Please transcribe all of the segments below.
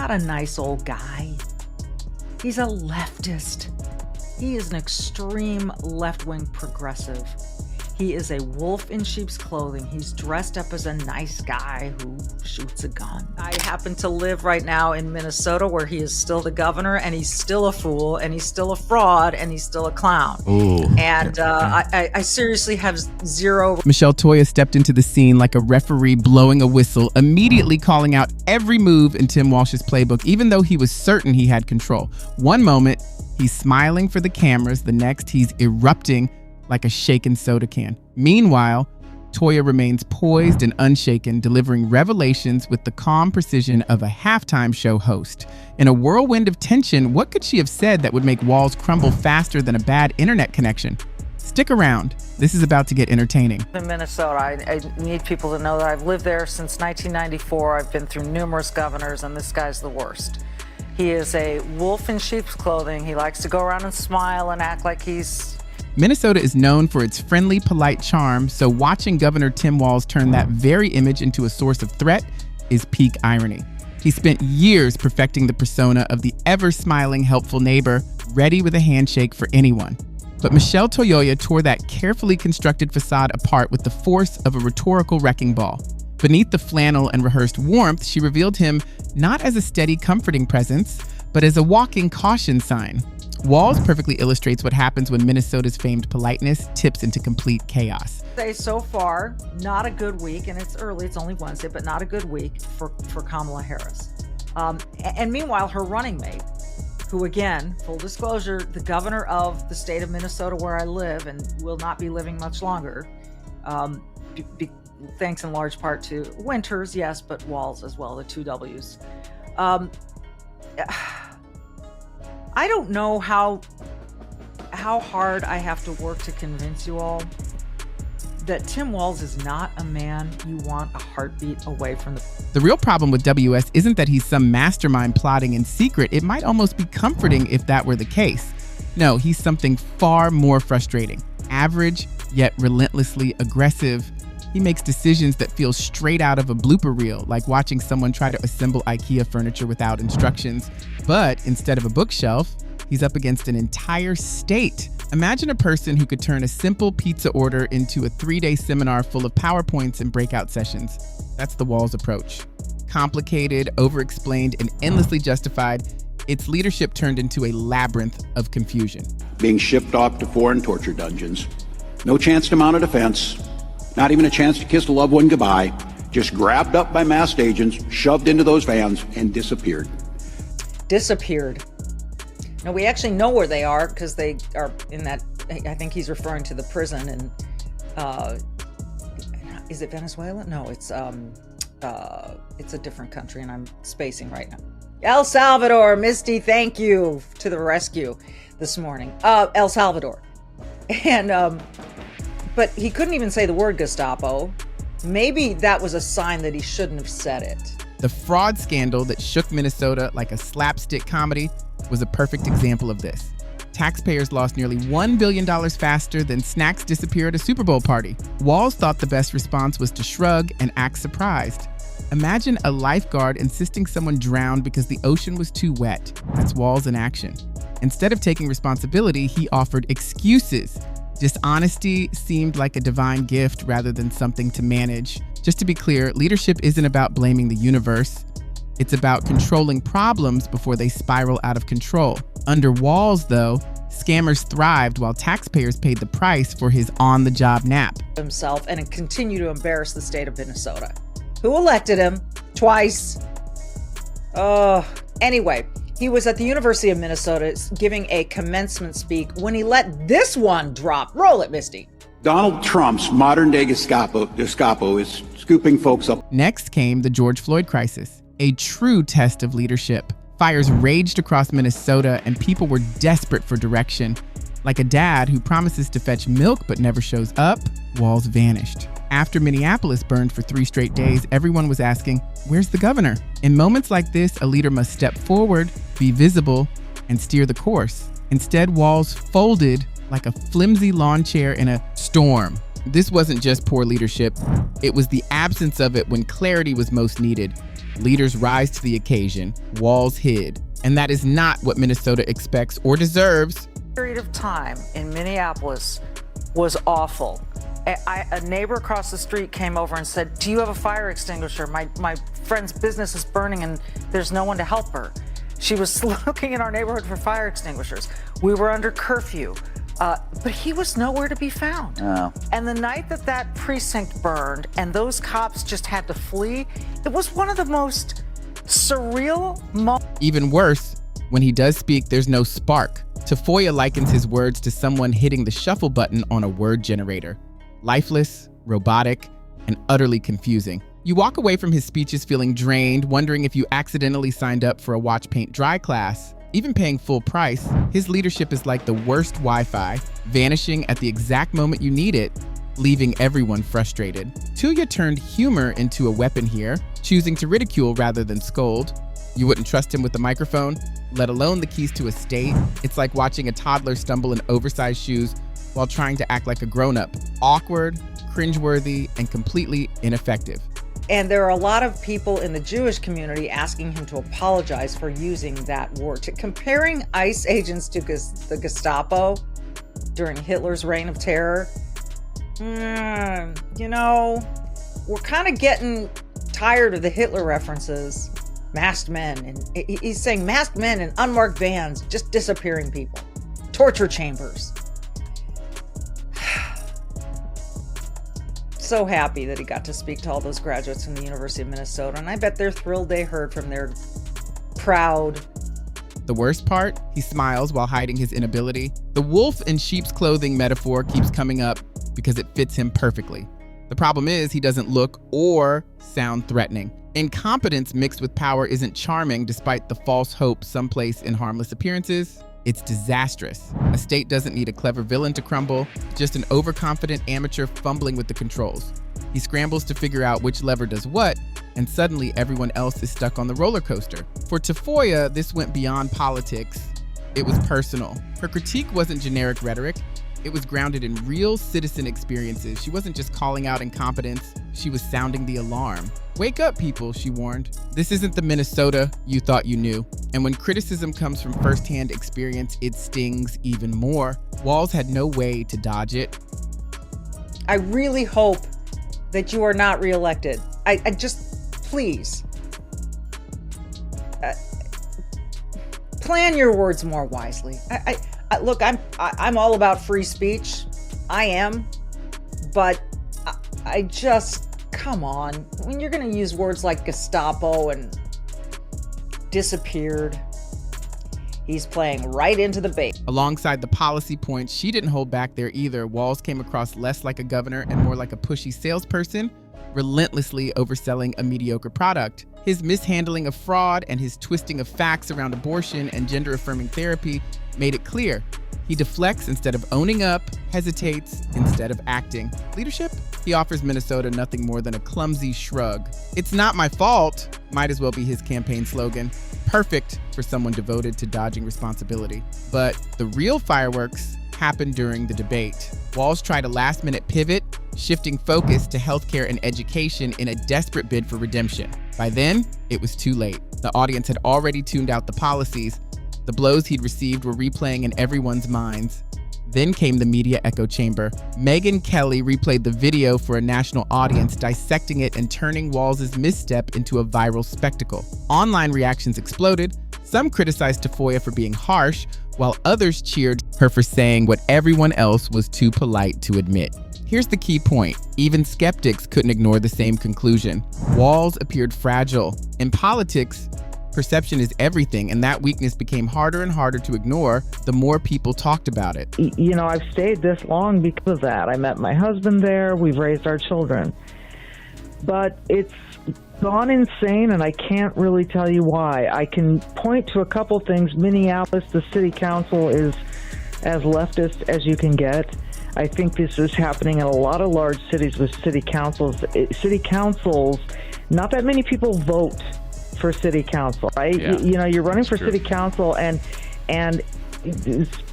not a nice old guy. He's a leftist. He is an extreme left-wing progressive. He is a wolf in sheep's clothing. He's dressed up as a nice guy who shoots a gun. I happen to live right now in Minnesota, where he is still the governor, and he's still a fool, and he's still a fraud, and he's still a clown. Ooh. And I seriously have zero. Michele Tafoya stepped into the scene like a referee blowing a whistle, immediately calling out every move in Tim Walz's playbook, even though he was certain he had control. One moment, he's smiling for the cameras. The next, he's erupting like a shaken soda can. Meanwhile, Tafoya remains poised and unshaken, delivering revelations with the calm precision of a halftime show host. In a whirlwind of tension, what could she have said that would make walls crumble faster than a bad internet connection? Stick around. This is about to get entertaining. In Minnesota, I need people to know that I've lived there since 1994. I've been through numerous governors, and this guy's the worst. He is a wolf in sheep's clothing. He likes to go around and smile and act like he's... Minnesota is known for its friendly, polite charm, so watching Governor Tim Walz turn that very image into a source of threat is peak irony. He spent years perfecting the persona of the ever-smiling, helpful neighbor, ready with a handshake for anyone. But Michele Tafoya tore that carefully constructed facade apart with the force of a rhetorical wrecking ball. Beneath the flannel and rehearsed warmth, she revealed him not as a steady, comforting presence, but as a walking caution sign. Walz perfectly illustrates what happens when Minnesota's famed politeness tips into complete chaos. So far, not a good week, and it's early, it's only Wednesday, but not a good week for Kamala Harris. And meanwhile, her running mate, who again, full disclosure, the governor of the state of Minnesota where I live and will not be living much longer, thanks in large part to Winters, yes, but Walz as well, the two W's. I don't know how hard I have to work to convince you all that Tim Walz is not a man you want a heartbeat away from. The real problem with WS isn't that he's some mastermind plotting in secret. It might almost be comforting if that were the case. No, he's something far more frustrating. Average, yet relentlessly aggressive. He makes decisions that feel straight out of a blooper reel, like watching someone try to assemble IKEA furniture without instructions. But instead of a bookshelf, he's up against an entire state. Imagine a person who could turn a simple pizza order into a 3-day seminar full of PowerPoints and breakout sessions. That's the Walz approach. Complicated, over-explained, and endlessly justified, its leadership turned into a labyrinth of confusion. Being shipped off to foreign torture dungeons. No chance to mount a defense. Not even a chance to kiss a loved one goodbye. Just grabbed up by masked agents, shoved into those vans, and disappeared. Disappeared. Now, we actually know where they are because they are in that, I think he's referring to the prison in, is it Venezuela? No, it's a different country and I'm spacing right now. El Salvador, Misty, thank you to the rescue this morning. El Salvador. And, but he couldn't even say the word Gestapo. Maybe that was a sign that he shouldn't have said it. The fraud scandal that shook Minnesota like a slapstick comedy was a perfect example of this. Taxpayers lost nearly $1 billion faster than snacks disappear at a Super Bowl party. Walz thought the best response was to shrug and act surprised. Imagine a lifeguard insisting someone drowned because the ocean was too wet. That's Walz in action. Instead of taking responsibility, he offered excuses. Dishonesty seemed like a divine gift rather than something to manage. Just to be clear, leadership isn't about blaming the universe. It's about controlling problems before they spiral out of control. Under Walz, though, scammers thrived while taxpayers paid the price for his on-the-job nap. Himself and continue to embarrass the state of Minnesota. Who elected him? Twice. Anyway, he was at the University of Minnesota giving a commencement speak when he let this one drop. Roll it, Misty. Donald Trump's modern-day Gestapo is scooping folks up. Next came the George Floyd crisis, a true test of leadership. Fires raged across Minnesota and people were desperate for direction. Like a dad who promises to fetch milk but never shows up, Walz vanished. After Minneapolis burned for 3 straight days, everyone was asking, where's the governor? In moments like this, a leader must step forward, be visible, and steer the course. Instead, Walz folded like a flimsy lawn chair in a storm. This wasn't just poor leadership. It was the absence of it when clarity was most needed. Leaders rise to the occasion. Walz hid. And that is not what Minnesota expects or deserves. Period of time in Minneapolis was awful. A neighbor across the street came over and said, "Do you have a fire extinguisher? My friend's business is burning and there's no one to help her." She was looking in our neighborhood for fire extinguishers. We were under curfew, but he was nowhere to be found. Oh. And the night that precinct burned and those cops just had to flee, it was one of the most surreal moments. Even worse, when he does speak, there's no spark. Tafoya likens his words to someone hitting the shuffle button on a word generator. Lifeless, robotic, and utterly confusing. You walk away from his speeches feeling drained, wondering if you accidentally signed up for a watch paint dry class. Even paying full price, his leadership is like the worst Wi-Fi, vanishing at the exact moment you need it, leaving everyone frustrated. Tafoya turned humor into a weapon here, choosing to ridicule rather than scold. You wouldn't trust him with the microphone, let alone the keys to a state. It's like watching a toddler stumble in oversized shoes while trying to act like a grown-up. Awkward, cringeworthy, and completely ineffective. And there are a lot of people in the Jewish community asking him to apologize for using that word. Comparing ICE agents to the Gestapo during Hitler's reign of terror, you know, we're kind of getting tired of the Hitler references. Masked men, and he's saying masked men in unmarked vans just disappearing people. Torture chambers. So happy that he got to speak to all those graduates from the University of Minnesota, and I bet they're thrilled they heard from their proud. The worst part, he smiles while hiding his inability. The wolf in sheep's clothing metaphor keeps coming up because it fits him perfectly. The problem is he doesn't look or sound threatening. Incompetence mixed with power isn't charming despite the false hope someplace in harmless appearances. It's disastrous. A state doesn't need a clever villain to crumble, just an overconfident amateur fumbling with the controls. He scrambles to figure out which lever does what, and suddenly everyone else is stuck on the roller coaster. For Tafoya, this went beyond politics. It was personal. Her critique wasn't generic rhetoric. It was grounded in real citizen experiences. She wasn't just calling out incompetence, she was sounding the alarm. Wake up, people, she warned. This isn't the Minnesota you thought you knew. And when criticism comes from firsthand experience, it stings even more. Walz had no way to dodge it. I really hope that you are not reelected. I just, please, plan your words more wisely. Look, I'm all about free speech. I am, but I just, come on. When you're going to use words like Gestapo and disappeared, he's playing right into the bait. Alongside the policy points, she didn't hold back there either. Walz came across less like a governor and more like a pushy salesperson, relentlessly overselling a mediocre product. His mishandling of fraud and his twisting of facts around abortion and gender-affirming therapy made it clear. He deflects instead of owning up, hesitates instead of acting. Leadership? He offers Minnesota nothing more than a clumsy shrug. "It's not my fault," might as well be his campaign slogan. Perfect for someone devoted to dodging responsibility. But the real fireworks happened during the debate. Walz tried a last-minute pivot, shifting focus to healthcare and education in a desperate bid for redemption. By then, it was too late. The audience had already tuned out the policies. The blows he'd received were replaying in everyone's minds. Then came the media echo chamber. Megyn Kelly replayed the video for a national audience, dissecting it and turning Walz's misstep into a viral spectacle. Online reactions exploded. Some criticized Tafoya for being harsh, while others cheered her for saying what everyone else was too polite to admit. Here's the key point. Even skeptics couldn't ignore the same conclusion. Walz appeared fragile. In politics, perception is everything, and that weakness became harder and harder to ignore the more people talked about it. You know, I've stayed this long because of that. I met my husband there. We've raised our children. But it's gone insane, and I can't really tell you why. I can point to a couple things. Minneapolis, the city council is as leftist as you can get. I think this is happening in a lot of large cities with city councils. City councils, not that many people vote for city council, right? Yeah, you know, you're running for true. city council, and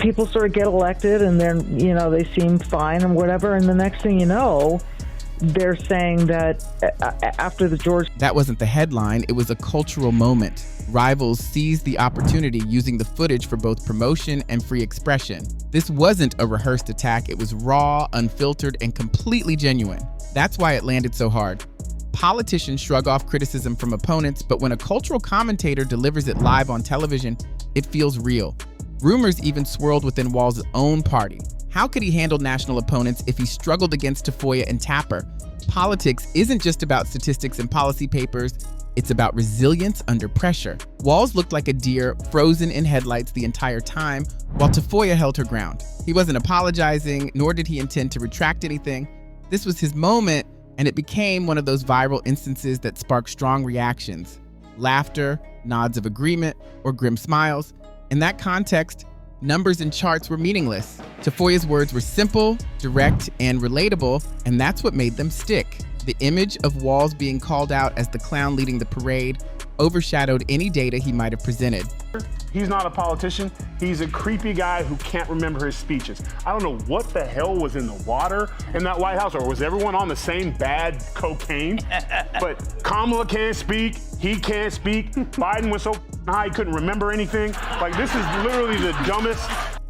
people sort of get elected, and then, you know, they seem fine and whatever, and the next thing you know, they're saying that after the George... That wasn't the headline, it was a cultural moment. Rivals seized the opportunity using the footage for both promotion and free expression. This wasn't a rehearsed attack, it was raw, unfiltered, and completely genuine. That's why it landed so hard. Politicians shrug off criticism from opponents, but when a cultural commentator delivers it live on television, it feels real. Rumors even swirled within Walz's own party. How could he handle national opponents if he struggled against Tafoya and Tapper? Politics isn't just about statistics and policy papers, it's about resilience under pressure. Walz looked like a deer frozen in headlights the entire time, while Tafoya held her ground. He wasn't apologizing, nor did he intend to retract anything. This was his moment, and it became one of those viral instances that sparked strong reactions. Laughter, nods of agreement, or grim smiles. In that context, numbers and charts were meaningless. Tafoya's words were simple, direct, and relatable, and that's what made them stick. The image of Walz being called out as the clown leading the parade overshadowed any data he might have presented. He's not a politician. He's a creepy guy who can't remember his speeches. I don't know what the hell was in the water in that White House, or was everyone on the same bad cocaine? But Kamala can't speak, he can't speak. Biden was so high he couldn't remember anything. Like, this is literally the dumbest.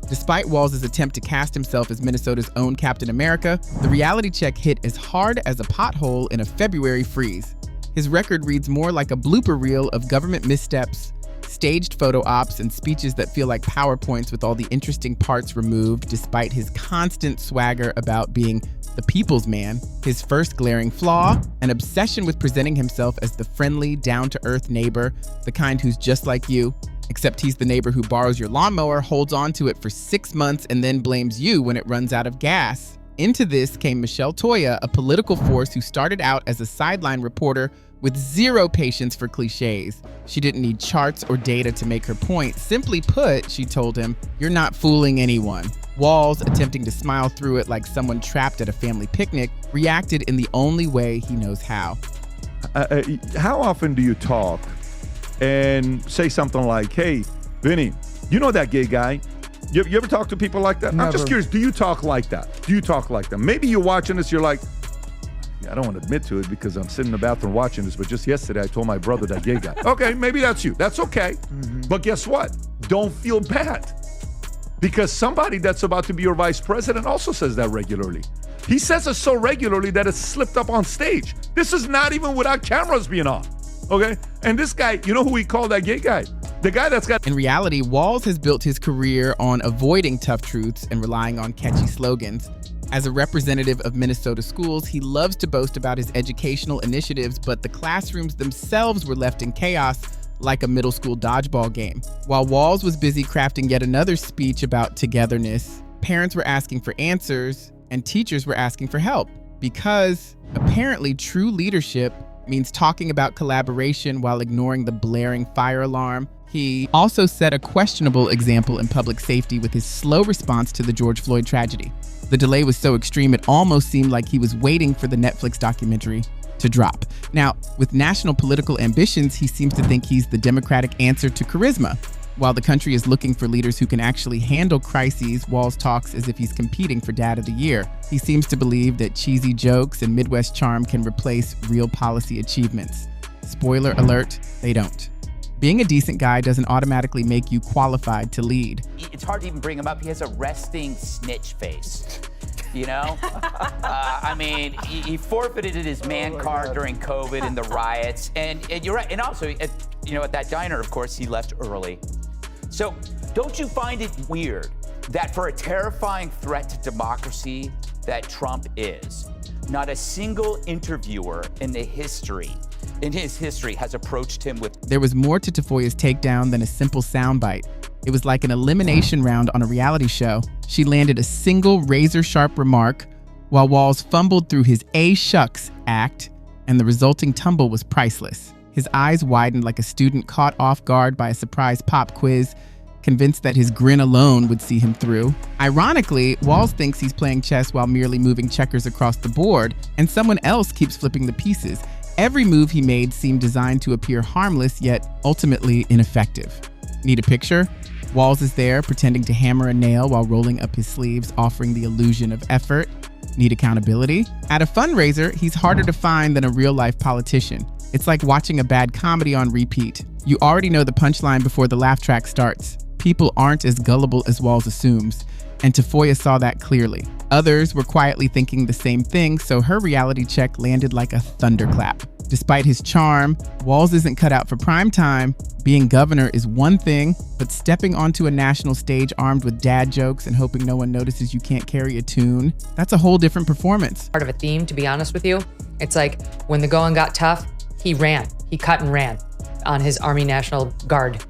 Despite Walz's attempt to cast himself as Minnesota's own Captain America, the reality check hit as hard as a pothole in a February freeze. His record reads more like a blooper reel of government missteps, staged photo ops, and speeches that feel like PowerPoints with all the interesting parts removed, despite his constant swagger about being the people's man. His first glaring flaw, an obsession with presenting himself as the friendly, down-to-earth neighbor, the kind who's just like you, except he's the neighbor who borrows your lawnmower, holds on to it for 6 months, and then blames you when it runs out of gas. Into this came Michele Tafoya, a political force who started out as a sideline reporter with zero patience for cliches. She didn't need charts or data to make her point. Simply put, she told him, "You're not fooling anyone." Walz, attempting to smile through it like someone trapped at a family picnic, reacted in the only way he knows how. How often do you talk and say something like, "Hey, Vinny, you know that gay guy?" You ever talk to people like that? Never. I'm just curious, do you talk like that? Do you talk like that? Maybe you're watching this, you're like, I don't want to admit to it because I'm sitting in the bathroom watching this, but just yesterday I told my brother that gay guy. Okay, maybe that's you. That's okay. But guess what? Don't feel bad. Because somebody that's about to be your vice president also says that regularly. He says it so regularly that it's slipped up on stage. This is not even without cameras being on. Okay? And this guy, you know who we call that gay guy? The guy that's got... In reality, Walz has built his career on avoiding tough truths and relying on catchy slogans. As a representative of Minnesota schools, he loves to boast about his educational initiatives, but the classrooms themselves were left in chaos like a middle school dodgeball game. While Walz was busy crafting yet another speech about togetherness, parents were asking for answers and teachers were asking for help, because apparently true leadership means talking about collaboration while ignoring the blaring fire alarm. He also set a questionable example in public safety with his slow response to the George Floyd tragedy. The delay was so extreme it almost seemed like he was waiting for the Netflix documentary to drop. Now, with national political ambitions, he seems to think he's the Democratic answer to charisma. While the country is looking for leaders who can actually handle crises, Walz talks as if he's competing for Dad of the Year. He seems to believe that cheesy jokes and Midwest charm can replace real policy achievements. Spoiler alert, they don't. Being a decent guy doesn't automatically make you qualified to lead. It's hard to even bring him up. He has a resting snitch face, you know? I mean, he forfeited his man card during COVID and the riots. And you're right. And also, at that diner, of course, he left early. So don't you find it weird that for a terrifying threat to democracy that Trump is, not a single interviewer in his history has approached him with... There was more to Tafoya's takedown than a simple soundbite. It was like an elimination round on a reality show. She landed a single razor-sharp remark, while Walz fumbled through his shucks act, and the resulting tumble was priceless. His eyes widened like a student caught off guard by a surprise pop quiz, convinced that his grin alone would see him through. Ironically, Walz thinks he's playing chess while merely moving checkers across the board, and someone else keeps flipping the pieces. Every move he made seemed designed to appear harmless, yet ultimately ineffective. Need a picture? Walz is there, pretending to hammer a nail while rolling up his sleeves, offering the illusion of effort. Need accountability? At a fundraiser, he's harder to find than a real-life politician. It's like watching a bad comedy on repeat. You already know the punchline before the laugh track starts. People aren't as gullible as Walz assumes, and Tafoya saw that clearly. Others were quietly thinking the same thing, so her reality check landed like a thunderclap. Despite his charm, Walz isn't cut out for prime time. Being governor is one thing, but stepping onto a national stage armed with dad jokes and hoping no one notices you can't carry a tune, that's a whole different performance. Part of a theme, to be honest with you. It's like when the going got tough, he ran. He cut and ran on his Army National Guard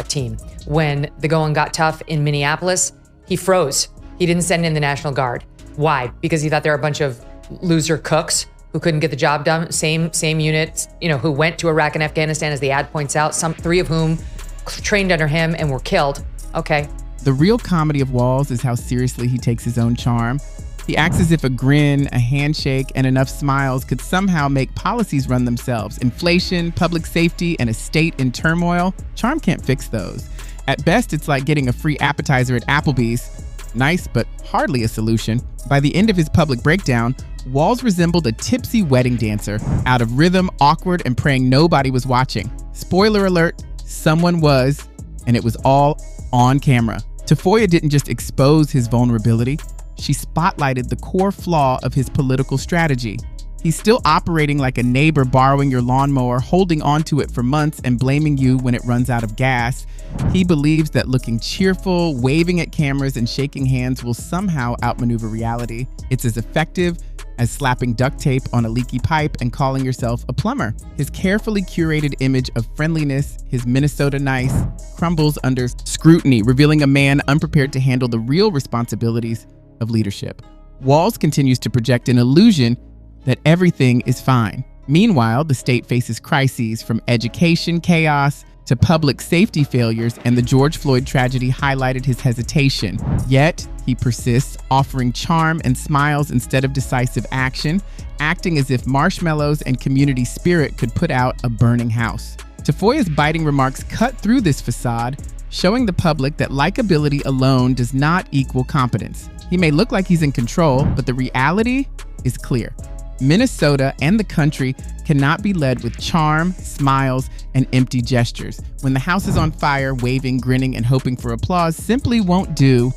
team. When the going got tough in Minneapolis, he froze. He didn't send in the National Guard. Why? Because he thought there were a bunch of loser cooks who couldn't get the job done. Same units, who went to Iraq and Afghanistan, as the ad points out, three of whom trained under him and were killed. Okay. The real comedy of Walz is how seriously he takes his own charm. He acts as if a grin, a handshake, and enough smiles could somehow make policies run themselves. Inflation, public safety, and a state in turmoil. Charm can't fix those. At best, it's like getting a free appetizer at Applebee's. Nice, but hardly a solution. By the end of his public breakdown, Walz resembled a tipsy wedding dancer, out of rhythm, awkward, and praying nobody was watching. Spoiler alert, someone was, and it was all on camera. Tafoya didn't just expose his vulnerability, she spotlighted the core flaw of his political strategy. He's still operating like a neighbor borrowing your lawnmower, holding onto it for months and blaming you when it runs out of gas. He believes that looking cheerful, waving at cameras, and shaking hands will somehow outmaneuver reality. It's as effective as slapping duct tape on a leaky pipe and calling yourself a plumber. His carefully curated image of friendliness, his Minnesota nice, crumbles under scrutiny, revealing a man unprepared to handle the real responsibilities of leadership. Walz continues to project an illusion that everything is fine. Meanwhile, the state faces crises from education chaos to public safety failures, and the George Floyd tragedy highlighted his hesitation. Yet, he persists, offering charm and smiles instead of decisive action, acting as if marshmallows and community spirit could put out a burning house. Tafoya's biting remarks cut through this facade, showing the public that likability alone does not equal competence. He may look like he's in control, but the reality is clear. Minnesota and the country cannot be led with charm, smiles, and empty gestures. When the house is on fire, waving, grinning, and hoping for applause simply won't do.